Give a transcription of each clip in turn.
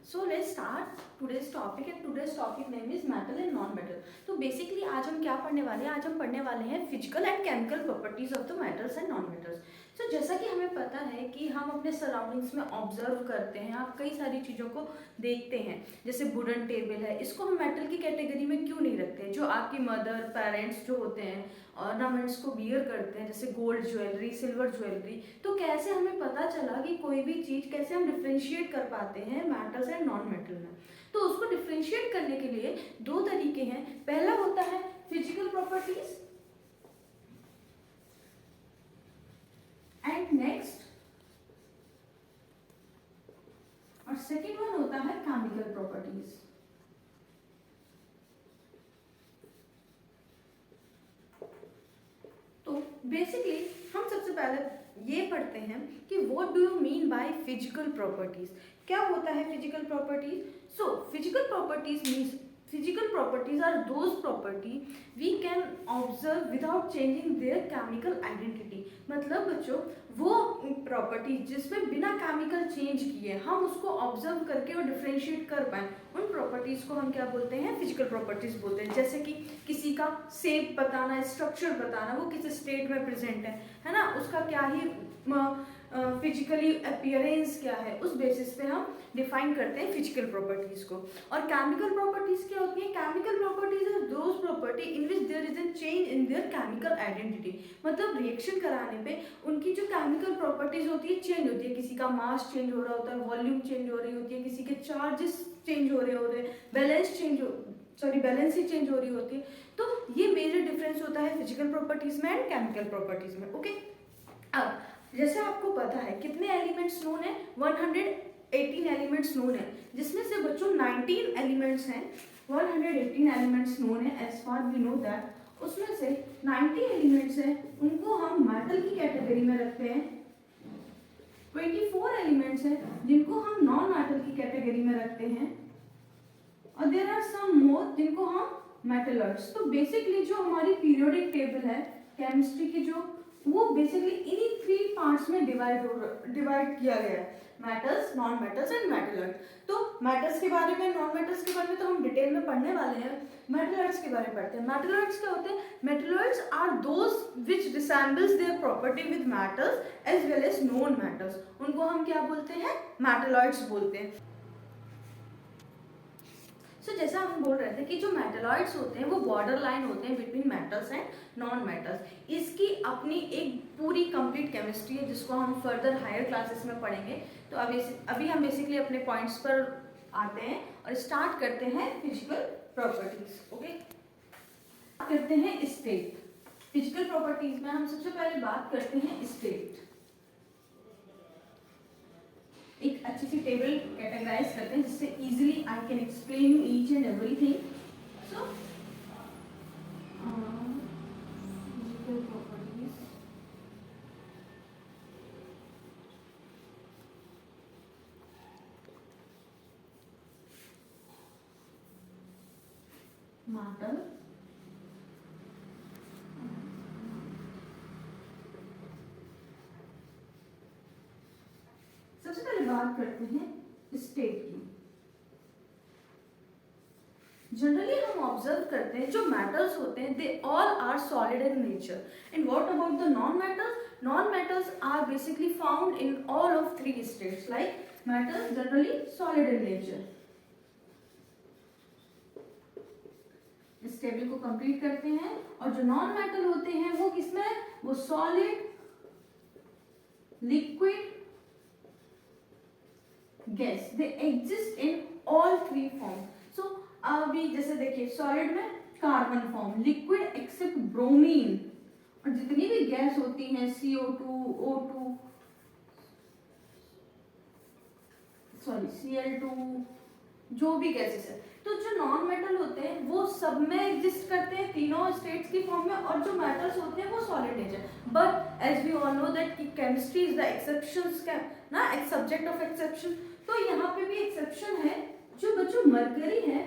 So let's start today's topic and today's topic name is metal and non-metal. तो basically आज हम क्या पढ़ने वाले हैं, आज हम पढ़ने वाले हैं physical and chemical properties of the metals and non metals. So जैसा कि हमें पता है कि हम अपने सराउंडिंग्स में ऑब्जर्व करते हैं, आप कई सारी चीज़ों को देखते हैं. जैसे वुडन टेबल है, इसको हम मेटल की कैटेगरी में क्यों नहीं रखते हैं. जो आपकी मदर पेरेंट्स जो होते हैं ऑर्नामेंट्स को वियर करते हैं, जैसे गोल्ड ज्वेलरी, सिल्वर ज्वेलरी, तो कैसे हमें पता चला कि कोई भी चीज़ कैसे हम डिफ्रेंशिएट कर पाते हैं मेटल्स एंड नॉन मेटल में. तो उसको डिफ्रेंशिएट करने के लिए दो तरीके हैं. पहला होता है फिजिकल प्रॉपर्टीज एंड नेक्स्ट और सेकेंड वन होता है केमिकल प्रॉपर्टीज. तो बेसिकली हम सबसे पहले ये पढ़ते हैं कि what do you mean by physical properties. क्या होता है physical properties. So physical properties means physical properties are those property we can observe without changing their chemical identity. मतलब बच्चों वो प्रॉपर्टी जिसमें बिना केमिकल चेंज किए हम उसको ऑब्जर्व करके और डिफ्रेंशिएट कर पाए, उन प्रॉपर्टीज को हम क्या बोलते हैं, फिजिकल प्रॉपर्टीज बोलते हैं. जैसे कि किसी का शेप बताना, स्ट्रक्चर बताना, वो किस स्टेट में प्रेजेंट है ना, उसका क्या ही फिजिकली अपीयरेंस क्या है, उस बेसिस पे हम डिफाइन करते हैं फिजिकल प्रॉपर्टीज को. और केमिकल प्रॉपर्टीज क्या होती है. Chemical properties are those property in which there is a change in their chemical identity. मतलब रिएक्शन कराने पे उनकी जो केमिकल प्रॉपर्टीज होती है चेंज होती है. किसी का मास चेंज हो रहा होता है, वॉल्यूम चेंज हो रही होती है, किसी के चार्जेस चेंज हो रहे हैं, बैलेंस ही चेंज हो रही होती है. तो ये मेजर डिफरेंस होता है फिजिकल प्रॉपर्टीज में एंड केमिकल प्रॉपर्टीज में. ओके, अब जैसे आपको पता है कितने एलिमेंट्स नोन है, 118 एलिमेंट्स नोन है, जिसमें से बच्चों 19 एलिमेंट्स हैं. 118 एलिमेंट्स नोन है as far we know that. उसमें से 90 एलिमेंट्स हैं, उनको हम मेटल की कैटेगरी में रखते हैं. 24 एलिमेंट्स हैं जिनको हम नॉन मेटल की कैटेगरी में रखते हैं. और देयर आर सम मोर जिनको हम मेटलर्ड्स. तो बेसिकली जो हमारी पीरियोडिक टेबल है केमिस्ट्री की, जो वो बेसिकली इन्हीं 3 पार्ट्स में डिवाइड किया गया है, मेटल्स, नॉन मेटल्स एंड मेटलर्ड. तो मेटल्स के बारे में, नॉन मेटल्स के बारे में तो हम डिटेल में पढ़ने वाले हैं. मेटलर्ड्स के बारे में पढ़ते हैं. मेटलर्ड्स क्या होते हैं. Metalloids are those which resembles their property with metals as well as non metals. उनको हम क्या बोलते हैं, मेटलॉइड्स बोलते हैं. सो जैसा हम बोल रहे थे कि जो मेटलॉइड्स होते हैं वो बॉर्डर लाइन होते हैं between metals and non metals. इसकी अपनी एक पूरी कंप्लीट केमिस्ट्री है जिसको हम फर्दर हायर क्लासेस में पढ़ेंगे. तो अभी हम बेसिकली अपने पॉइंट्स पर आते हैं और स्टार्ट करते हैं फिजिकल प्रॉपर्टीज. ओके, करते हैं स्टेट. फिजिकल प्रॉपर्टीज में हम सबसे पहले बात करते हैं स्टेट. एक अच्छी सी टेबल कैटेगराइज करते हैं जिससे easily I can explain you each and everything. So physical properties, metal, सबसे पहले बात करते हैं स्टेट की. जनरली हम ऑब्जर्व करते हैं जो मेटल्स होते हैं they all are solid in nature. And what about the non metals. Non metals are basically found in all of 3 states. Like metals generally solid in nature. इस table को complete करते हैं. और जो नॉन मेटल होते हैं वो किसमें, वो solid, liquid, gas. They exist in all 3 form. So अभी जैसे देखिए सॉलिड में carbon form, liquid except bromine, और जितनी भी गैस होती हैं CO2, O2, Cl2, जो भी गैसेस है. तो जो नॉन मेटल होते हैं वो सब में एग्जिस्ट करते हैं तीनों स्टेट्स की फॉर्म में, और जो मेटल्स होते हैं वो solid nature. But as we all know that chemistry is the exceptions ना, एक सब्जेक्ट ऑफ एक्सेप्शन. तो यहाँ पे भी एक्सेप्शन है. जो बच्चों मरकरी है,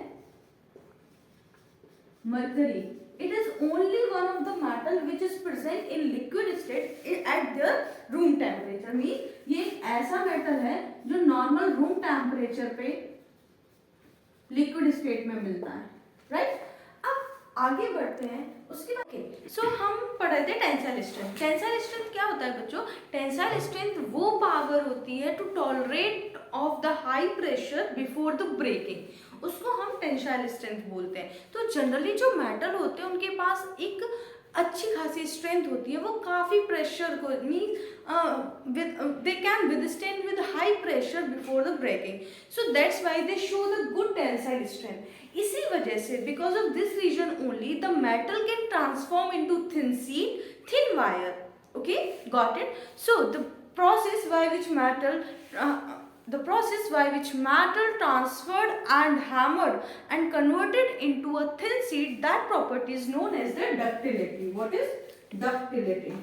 mercury, it is only one of the metal which is present in liquid state at their room temperature. Mean ये एक ऐसा मेटल है जो नॉर्मल रूम टेम्परेचर पे लिक्विड स्टेट में मिलता है, राइट। अब आगे बढ़ते हैं, उसके बाद सो हम पढ़े थे टेंसाइल स्ट्रेंथ। टेंसाइल स्ट्रेंथ क्या होता है बच्चों? टेंसाइल स्ट्रेंथ वो पावर होती है to tolerate of the high pressure before the breaking, उसको हम टेंसाइल स्ट्रेंथ बोलते हैं। तो जनरली जो मेटल होते हैं उनके पास एक अच्छी खासी स्ट्रेंथ होती है, वो काफ़ी प्रेशर को they can withstand with high pressure before the breaking, so that's why they show the good tensile strength. इसी वजह से because of this reason only the metal can transform into thin sheet, thin wire, okay, got it. So the process by which metal transferred and hammered and converted into a thin sheet, that property is known as the ductility. What is ductility?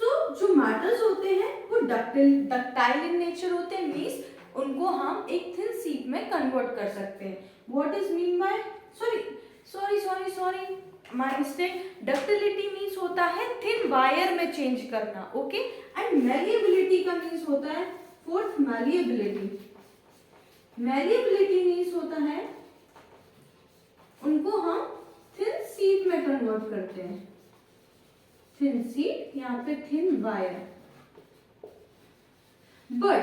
So जो metals होते हैं वो ductile in nature होते हैं, means उनको हम एक thin sheet में convert कर सकते हैं। What is mean by sorry my mistake, ductility means होता है thin wire में change करना, ओके, एंड malleability का means होता है fourth malleability means होता है उनको हम thin sheet में convert करते हैं, thin sheet, यहाँ पे thin wire। बट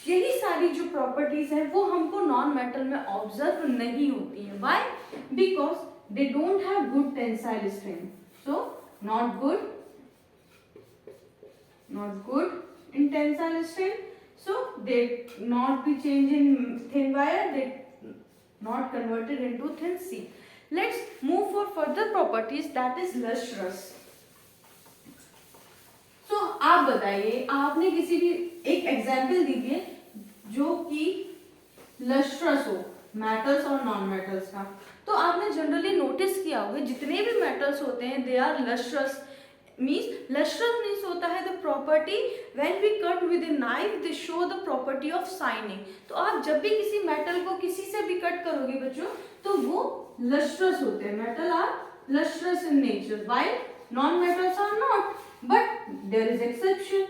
यही सारी जो प्रॉपर्टीज है वो हमको नॉन मेटल में ऑब्जर्व नहीं होती है। Why? Because they don't have good tensile strength, so not good in tensile strength, so they not be changed in thin wire, they not converted into thin sheet. Let's move for further properties, that is lustrous. So आप बताइए, आपने किसी भी एक example दीजिए जो कि lustrous हो, मेटल्स और नॉन मेटल्स का। तो आपने जनरली नोटिस किया होगा जितने भी मेटल्स होते हैं दे आर लस्ट्रस, मीन्स होता है the property when we cut with a knife they show the property of shining. तो आप जब भी किसी मेटल को किसी से भी कट करोगे बच्चों तो वो लस्ट्रस होते हैं, metal are lustrous in nature, while non metals are not, but there is exception,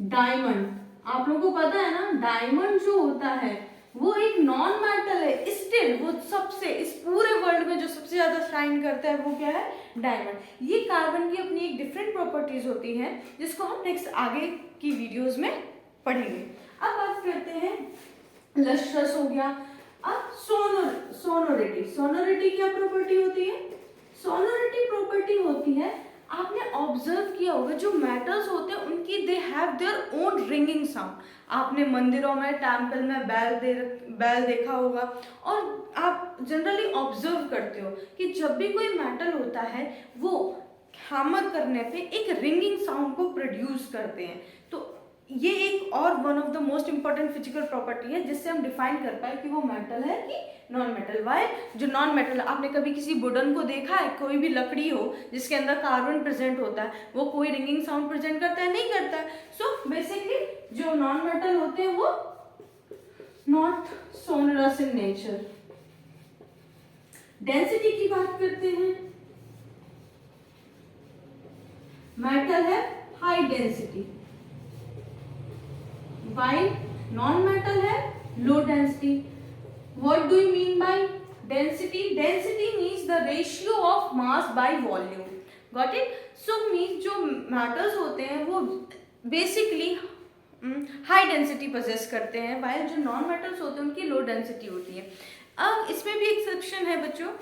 diamond. आप लोगों को पता है ना, डायमंड जो होता है वो एक नॉन मेटल है, स्टिल वो सबसे इस पूरे वर्ल्ड में जो सबसे ज्यादा शाइन करता है वो क्या है? डायमंड। ये कार्बन की अपनी एक डिफरेंट प्रॉपर्टीज होती हैं जिसको हम नेक्स्ट आगे की वीडियोस में पढ़ेंगे। अब बात करते हैं, लस्ट्रस हो गया। अब सोनोरिटी क्या प्रॉपर्टी होती है? सोनोरिटी प्रॉपर्टी होती है, आपने ऑब्जर्व किया होगा जो मेटल्स होते हैं उनकी they have their own ringing sound. आपने मंदिरों में, टेम्पल में बैल देखा होगा, और आप जनरली ऑब्जर्व करते हो कि जब भी कोई मेटल होता है वो हैमर करने पे एक रिंगिंग साउंड को प्रोड्यूस करते हैं। तो ये एक और one of the most important physical property है जिससे हम डिफाइन कर पाए कि वो मेटल है कि नॉन मेटल। वाई? जो नॉन मेटल, आपने कभी किसी वुडन को देखा है, कोई भी लकड़ी हो जिसके अंदर कार्बन प्रेजेंट होता है, वो कोई रिंगिंग साउंड प्रेजेंट करता है? नहीं करता है। सो बेसिकली जो नॉन मेटल होते हैं वो not sonorous in nature. Density की बात करते हैं, मेटल है हाई डेंसिटी, while non-metal है low density. What do you mean by density? Density means the ratio of mass by volume. Got it? So means जो metals होते हैं वो basically high density possess करते हैं, while जो non-metals होते हैं उनकी low density होती है। अब इसमें भी exception है बच्चों,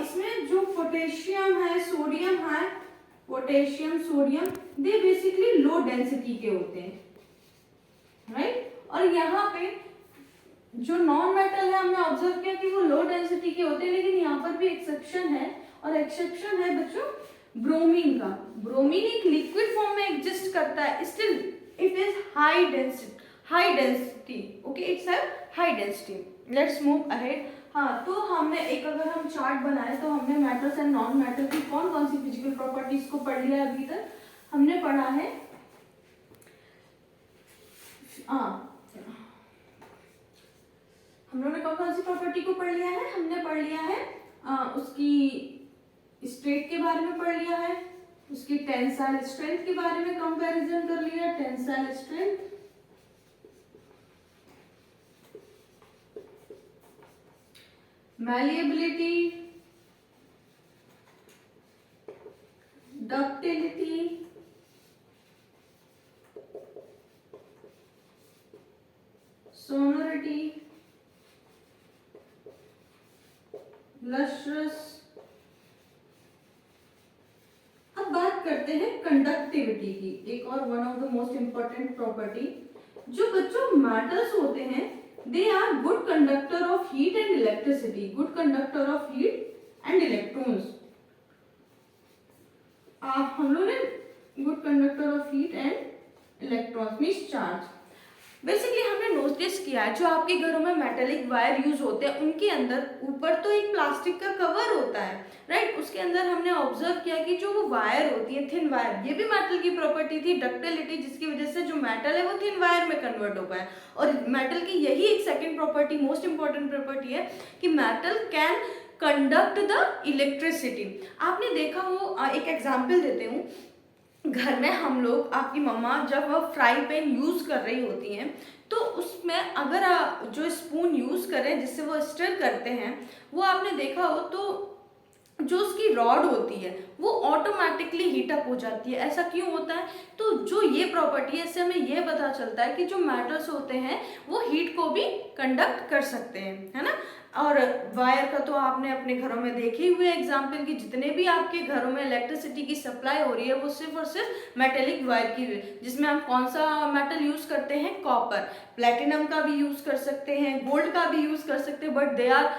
इसमें जो पोटेशियम है, सोडियम है, potassium, sodium, they basically low density के होते हैं, राइट। और यहाँ पे जो नॉन मेटल है हमने ऑब्जर्व किया कि वो लो डेंसिटी के होते हैं, लेकिन यहाँ पर भी एक्सेप्शन है, और एक्सेप्शन है बच्चों ब्रोमीन का। ब्रोमीन एक लिक्विड फॉर्म में एग्जिस्ट करता है, still it is high density, okay, it's have high density. Let's move ahead. हाँ, तो हमने एक, अगर हम चार्ट बनाए तो हमने मेटल्स एंड नॉन मेटल की कौन कौन सी फिजिकल प्रॉपर्टीज को पढ़ लिया अभी तक? हमने पढ़ा है हम लोगों ने कौन कौन सी प्रॉपर्टी को पढ़ लिया है? हमने पढ़ लिया है उसकी स्ट्रेट के बारे में पढ़ लिया है, उसकी टेंसाइल स्ट्रेंथ के बारे में कंपैरिजन कर लिया, tensile strength, malleability, ductility, sonority, lustrous। अब बात करते हैं कंडक्टिविटी की, एक और one of the most important property. जो बच्चों मेटल्स होते हैं they are good conductor of heat and electricity, good conductor of heat and electrons. हम लोग ने good conductor of heat and electrons means charge. Basically हमने नोटिस किया है जो आपके घरों में मेटेलिक वायर यूज होते हैं उनके अंदर ऊपर तो एक प्लास्टिक का कवर होता है, राइट। उसके अंदर हमने ऑब्जर्व किया कि जो वो वायर होती है थिन वायर, ये भी मेटल की प्रॉपर्टी थी डक्टिलिटी, जिसकी वजह से जो मेटल है वो थिन वायर में कन्वर्ट हो पाए। और मेटल की यही एक second property, most important property है कि metal can conduct the electricity. आपने देखा हो, एक एग्जाम्पल देते हूँ, घर में हम लोग, आपकी मम्मा जब वह फ्राई पैन यूज कर रही होती हैं तो उसमें अगर जो स्पून यूज करें जिससे वो स्टर करते हैं, वो आपने देखा हो तो जो उसकी रॉड होती है वो ऑटोमेटिकली हीटअप हो जाती है। ऐसा क्यों होता है? तो जो ये प्रॉपर्टी है इससे हमें ये पता चलता है कि जो मेटल्स होते हैं वो हीट को भी कंडक्ट कर सकते हैं, है ना। और वायर का तो आपने अपने घरों में देखे हुए एग्जाम्पल कि जितने भी आपके घरों में इलेक्ट्रिसिटी की सप्लाई हो रही है वो सिर्फ और सिर्फ मेटेलिक वायर की, जिसमें हम कौन सा मेटल यूज करते हैं? कॉपर। प्लेटिनम का भी यूज कर सकते हैं, गोल्ड का भी यूज कर सकते हैं, but they are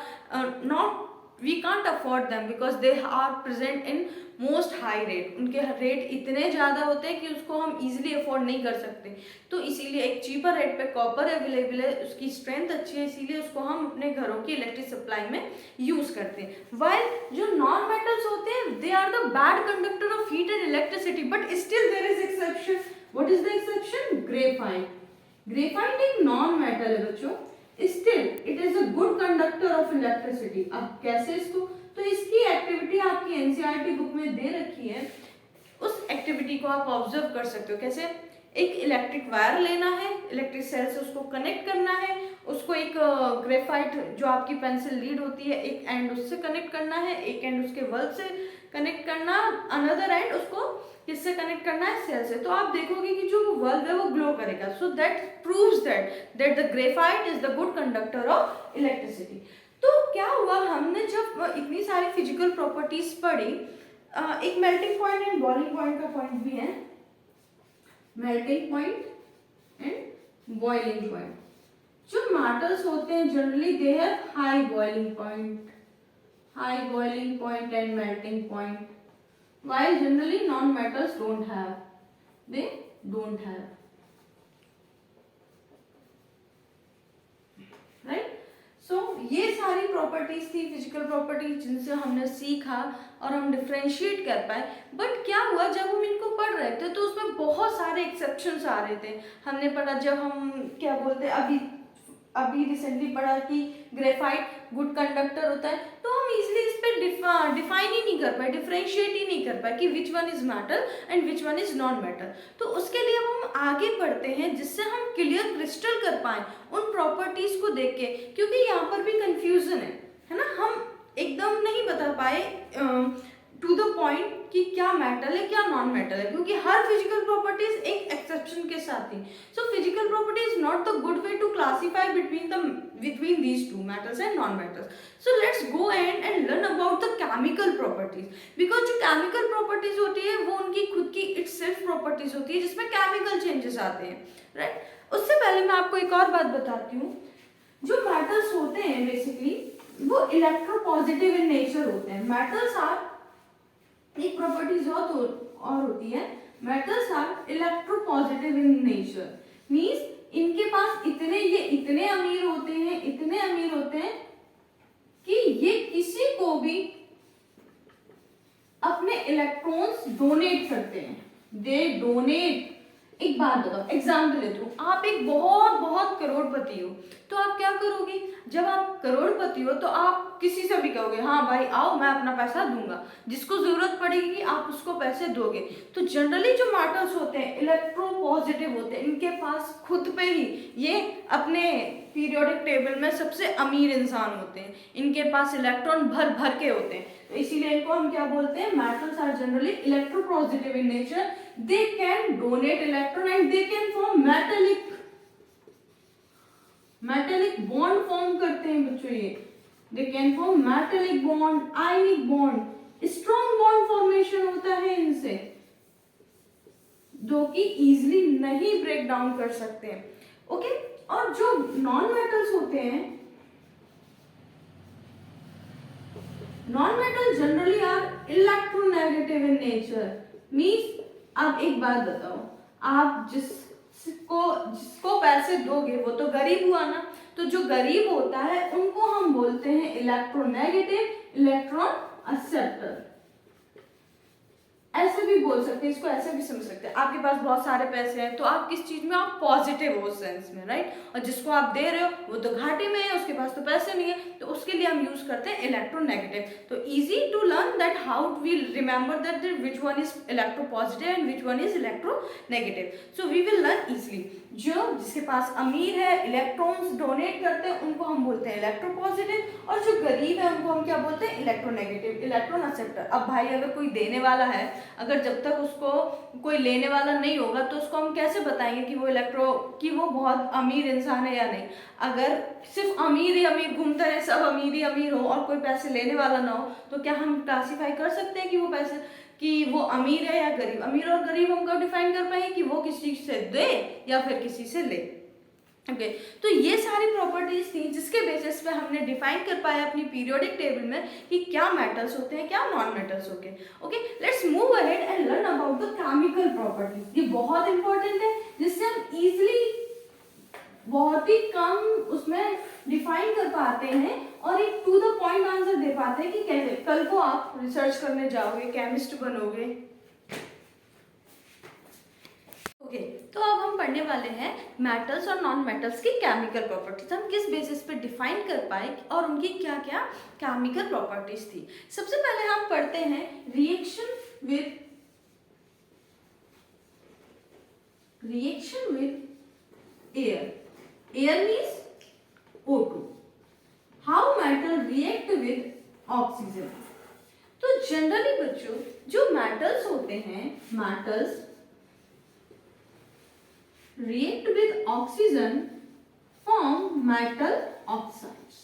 not, we can't afford them because they are present in most high rate। उनके रेट इतने ज़्यादा होते हैं कि उसको हम easily अफोर्ड नहीं कर सकते। तो इसीलिए एक चीपर रेट पे कॉपर अवेलेबल है, उसकी स्ट्रेंथ अच्छी है, इसीलिए उसको हम अपने घरों की इलेक्ट्रिक सप्लाई में यूज करते हैं। वाइल जो नॉन मेटल्स होते हैं they are the bad conductor of heat and electricity, but still there is exception. What is the exception? Graphite. Graphite एक नॉन मेटल है बच्चों, still it is a good conductor of electricity. अब कैसे इसको? तो इसकी एक्टिविटी आपकी NCERT book में दे रखी है, उस एक्टिविटी को आप ऑब्जर्व कर सकते हो। कैसे? एक इलेक्ट्रिक वायर लेना है, इलेक्ट्रिक सेल से उसको कनेक्ट करना है, उसको एक ग्रेफाइट जो आपकी पेंसिल लीड होती है एक एंड उससे कनेक्ट करना है, एक एंड उसके बल्ब से कनेक्ट करना, अनदर एंड उसको किससे कनेक्ट करना है? सेल से। तो आप देखोगे कि जो बल्ब है वो ग्लो करेगा। So that proves that the graphite is the good conductor of electricity. तो क्या हुआ, हमने जब इतनी सारी फिजिकल प्रॉपर्टीज पढ़ी, एक melting point and boiling point का पॉइंट भी है, melting point and boiling point. जो मेटल्स होते हैं generally they have high boiling point, high boiling point and melting point, while generally non-metals don't have, they don't have, right? So ये सारी properties थी physical properties जिनसे हमने सीखा और हम डिफ्रेंशिएट कर पाए। बट क्या हुआ, जब हम इनको पढ़ रहे थे तो उसमें बहुत सारे एक्सेप्शंस आ रहे थे। हमने पढ़ा, जब हम क्या बोलते हैं, अभी रिसेंटली पढ़ा कि ग्रेफाइट गुड कंडक्टर होता है, तो हम इजीली इस पे डिफाइन ही नहीं कर पाए, डिफरेंशिएट ही नहीं कर पाए कि विच one is metal and which one is non metal. तो उसके लिए हम आगे बढ़ते हैं जिससे हम क्लियर क्रिस्टल कर पाए उन प्रॉपर्टीज को देख के, क्योंकि यहाँ पर भी कंफ्यूजन है ना। हम एकदम नहीं बता पाए टू द पॉइंट कि क्या मेटल है क्या नॉन मेटल है, क्योंकि हर फिजिकल प्रॉपर्टीज एक एक्सेप्शन के साथ थी। So physical property is not the good way to classify between these two metals and non-metals. So let's go and learn about the chemical properties, because जो chemical properties होती है वो उनकी खुद की itself properties होती है जिसमें chemical changes आते हैं, right? उससे पहले मैं आपको एक और बात बताती हूँ। जो metals होते हैं बेसिकली वो electropositive in nature होते हैं। metals are, एक प्रॉपर्टीज और होती है, metals are electropositive in nature, means इनके पास ये इतने अमीर होते हैं, इतने अमीर होते हैं कि ये किसी को भी अपने इलेक्ट्रॉन्स डोनेट करते हैं, दे डोनेट। एक बात बताओ, एग्जाम्पल लेती हूँ, आप एक बहुत बहुत करोड़पति हो, तो आप क्या करोगे, जब आप करोड़पति हो तो आप किसी से भी कहोगे हाँ भाई आओ मैं अपना पैसा दूंगा, जिसको जरूरत पड़ेगी आप उसको पैसे दोगे। तो जनरली जो मेटल्स होते हैं इलेक्ट्रो पॉजिटिव होते हैं, इनके पास खुद पे ही ये अपने पीरियोडिक टेबल में सबसे अमीर इंसान होते हैं, इनके पास इलेक्ट्रॉन भर भर के होते हैं, तो इसीलिए इनको हम क्या बोलते हैं, metals are generally electropositive in nature, they can donate electron and they can form metallic bond form करते हैं बच्चों, ये they can form metallic bond, ionic bond, strong bond formation होता है इनसे, जो कि इजीली नहीं ब्रेक डाउन कर सकते हैं। ओके, और जो नॉन मेटल्स होते हैं, non metal generally are electronegative in nature, means आप एक बात बताओ, आप जिसको पैसे दोगे वो तो गरीब हुआ ना, तो जो गरीब होता है उनको हम बोलते हैं इलेक्ट्रोनेगेटिव, इलेक्ट्रॉन एक्सेप्टर, ऐसे भी बोल सकते हैं इसको, ऐसे भी समझ सकते हैं। आपके पास बहुत सारे पैसे हैं तो आप किस चीज में, आप पॉजिटिव हो सेंस में, राइट, और जिसको आप दे रहे हो वो तो घाटे में है, उसके पास तो पैसे नहीं है, तो उसके लिए हम यूज करते हैं इलेक्ट्रोनेगेटिव। तो easy to learn that how we remember that which one is electro positive and which one is electronegative, so we will learn easily. जो जिसके पास अमीर है, इलेक्ट्रॉन्स डोनेट करते हैं, उनको हम बोलते हैं इलेक्ट्रो पॉजिटिव, और जो गरीब है उनको हम क्या बोलते हैं, इलेक्ट्रोनेगेटिव, इलेक्ट्रॉन एक्सेप्टर। अब भाई अगर कोई देने वाला है, अगर जब तक उसको कोई लेने वाला नहीं होगा तो उसको हम कैसे बताएंगे कि वो बहुत अमीर इंसान है या नहीं। अगर सिर्फ अमीर ही अमीर घूमता रहे, सब अमीर ही अमीर हो और कोई पैसे लेने वाला ना हो, तो क्या हम क्लासीफाई कर सकते हैं कि वो अमीर है या गरीब। अमीर और गरीब हम कब डिफाइन कर पाएंगे कि वो किसी से दे या फिर किसी से ले। ओके, तो ये सारी प्रॉपर्टीज थी जिसके बेसिस पे हमने डिफाइन कर पाया अपनी पीरियोडिक टेबल में कि क्या मेटल्स होते हैं, क्या नॉन मेटल्स होते हैं। Okay, let's move ahead and learn about the chemical properties. ये बहुत इंपॉर्टेंट है, जिससे हम इजीली बहुत ही कम उसमें डिफाइन कर पाते हैं और एक टू द पॉइंट आंसर दे पाते हैं कि कैसे कल को आप रिसर्च करने जाओगे, केमिस्ट बनोगे। ओके, तो अब हम पढ़ने वाले हैं मेटल्स और नॉन मेटल्स की केमिकल प्रॉपर्टीज। हम किस बेसिस पे डिफाइन कर पाए और उनकी क्या क्या केमिकल प्रॉपर्टीज थी। सबसे पहले हम पढ़ते हैं reaction with air. Air means O2। How metal react with oxygen. तो जनरली बच्चों जो मेटल्स होते हैं, metals react with oxygen form metal oxides।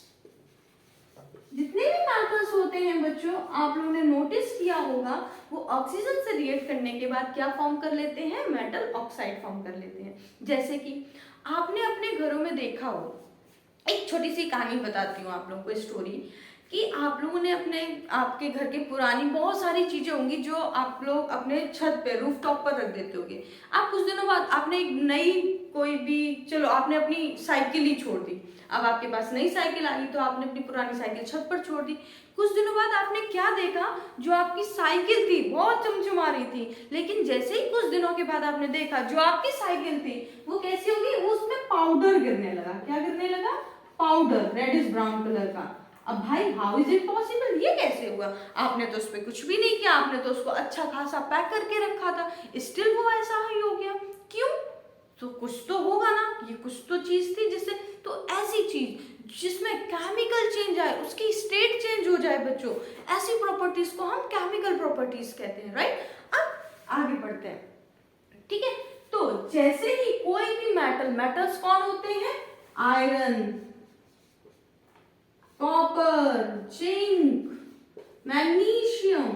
जितने भी मेटल्स होते हैं बच्चों, आप लोगों ने नोटिस किया होगा, वो ऑक्सीजन से रिएक्ट करने के बाद क्या फॉर्म कर लेते हैं, मेटल ऑक्साइड फॉर्म कर लेते हैं। जैसे कि आपने अपने घरों में देखा हो, एक छोटी सी कहानी बताती हूँ आप लोगों को, स्टोरी, कि आप लोगों ने आपके घर के पुरानी बहुत सारी चीजें होंगी जो आप लोग अपने छत पे, रूफटॉप पर रख देते होंगे। आप कुछ दिनों बाद आपने एक नई कोई भी, चलो आपने अपनी साइकिल ही छोड़ दी, अब आपके पास नई साइकिल आ गई तो आपने अपनी पुरानी साइकिल छत पर छोड़ दी। कुछ दिनों बाद आपने क्या देखा, जो आपकी साइकिल थी बहुत चमचमा रही थी, लेकिन जैसे ही कुछ दिनों के बाद आपने देखा जो आपकी साइकिल थी वो कैसी होगी, वो उसमें पाउडर गिरने लगा। क्या गिरने लगा, पाउडर, रेडिश ब्राउन कलर का। अब भाई हाउ इज इट पॉसिबल, ये कैसे हुआ, आपने तो उस पर कुछ भी नहीं किया, आपने तो उसको अच्छा खासा पैक करके रखा था, स्टिल वो ऐसा ही हो गया, क्यों, तो कुछ तो होगा ना, ये कुछ तो चीज थी जिससे, तो ऐसी चीज जिसमें केमिकल चेंज आए, उसकी स्टेट चेंज हो जाए बच्चों, ऐसी प्रॉपर्टीज को हम केमिकल प्रॉपर्टीज कहते हैं, राइट। अब आगे बढ़ते हैं, ठीक है। तो जैसे ही कोई भी मेटल्स कौन होते हैं, iron, copper, zinc, magnesium,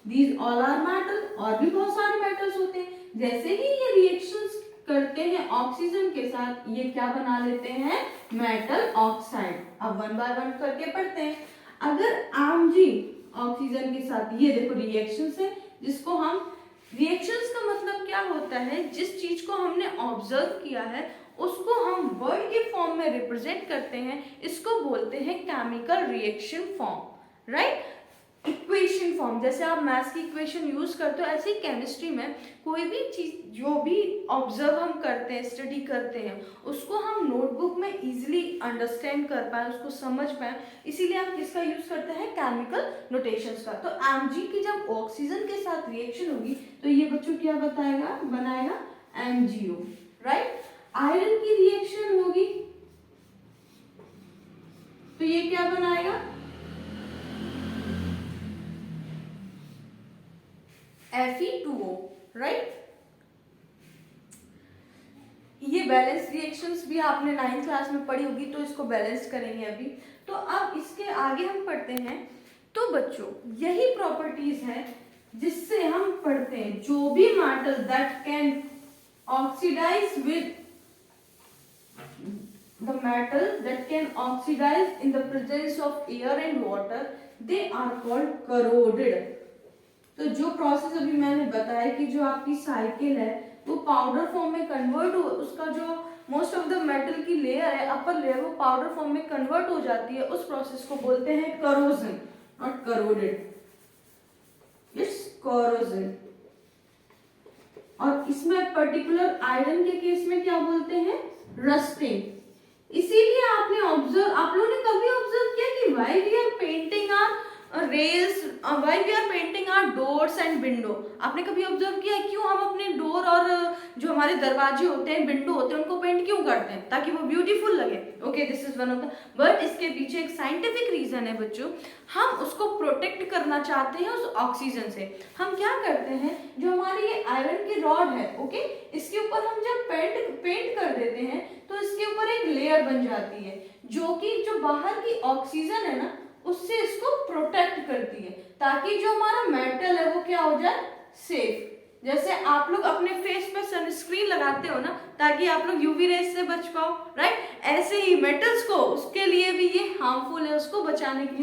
these all are metal। और भी बहुत सारे मेटल्स होते हैं। जैसे ही ये रिएक्शंस करते हैं ऑक्सीजन के साथ, ये क्या बना लेते हैं, मेटल ऑक्साइड। अब वन बाय वन करके पढ़ते हैं। अगर आमजी ऑक्सीजन के साथ, ये देखो रिएक्शंस है, जिसको हम, रिएक्शंस का मतलब क्या होता है, जिस चीज को हमने ऑब्जर्व किया है उसको हम वर्ड के फॉर्म में रिप्रेजेंट करते हैं, इसको बोलते हैं chemical reaction form, right. Equation form, जैसे आप मैथ्स की इक्वेशन यूज करते हो, ऐसे ही केमिस्ट्री में कोई भी चीज जो भी ऑब्जर्व हम करते हैं, स्टडी करते हैं, उसको हम नोटबुक में इजीली अंडरस्टैंड कर पाए, उसको समझ पाए, इसीलिए आप किसका यूज करते हैं, केमिकल नोटेशंस का। तो Mg की जब ऑक्सीजन के साथ रिएक्शन होगी तो ये बच्चों क्या बताएगा, बनाएगा MgO, राइट। आयरन की रिएक्शन होगी तो ये क्या बनाएगा, Fe2O, राइट। ये बैलेंस रिएक्शंस भी आपने 9th क्लास में पढ़ी होगी, तो इसको बैलेंस करेंगे अभी। तो अब इसके आगे हम पढ़ते हैं। तो बच्चों यही प्रॉपर्टीज है जिससे हम पढ़ते हैं जो भी metal that can oxidize with the metal that can oxidize in the presence of air and water, they are called corroded। तो जो प्रोसेस अभी मैंने बताया कि जो आपकी साइकिल है वो पाउडर फॉर्म में कन्वर्ट हो, उसका जो मोस्ट ऑफ द मेटल की लेयर है, अपर लेयर, वो पाउडर फॉर्म में कन्वर्ट हो जाती है, उस प्रोसेस को बोलते हैं corrosion, not corroded, it's corrosion. और इसमें पर्टिकुलर आयरन के केस में क्या बोलते हैं, रस्टिंग। इसीलिए आपने ऑब्जर्व, आप लोगों ने कभी ऑब्जर्व किया कि why we are painting our rails, why we are painting our doors and window, आपने कभी ऑब्जर्व किया है क्यों हम अपने डोर और जो हमारे दरवाजे होते हैं, विंडो होते हैं, उनको पेंट क्यों करते हैं, ताकि वो ब्यूटीफुल लगे। Okay, this is one of the, but इसके पीछे एक साइंटिफिक रीजन है बच्चों, हम उसको प्रोटेक्ट करना चाहते हैं उस ऑक्सीजन से। हम क्या करते हैं, जो हमारी ये आयरन की रॉड है, ओके, इसके ऊपर हम जब पेंट कर देते हैं तो इसके ऊपर एक लेयर बन जाती है जो कि जो बाहर की ऑक्सीजन है ना, उससे इसको प्रोटेक्ट करती है, ताकि जो हमारा मेटल है वो क्या हो जाए, सेफ। जैसे आप लोग अपने फेस पे सनस्क्रीन लगाते हो ना, ताकि आप लोग यूवी रेज से बच पाओ, राइट। ऐसे ही मेटल्स को, उसके लिए भी ये हार्मफुल है, उसको बचाने के लिए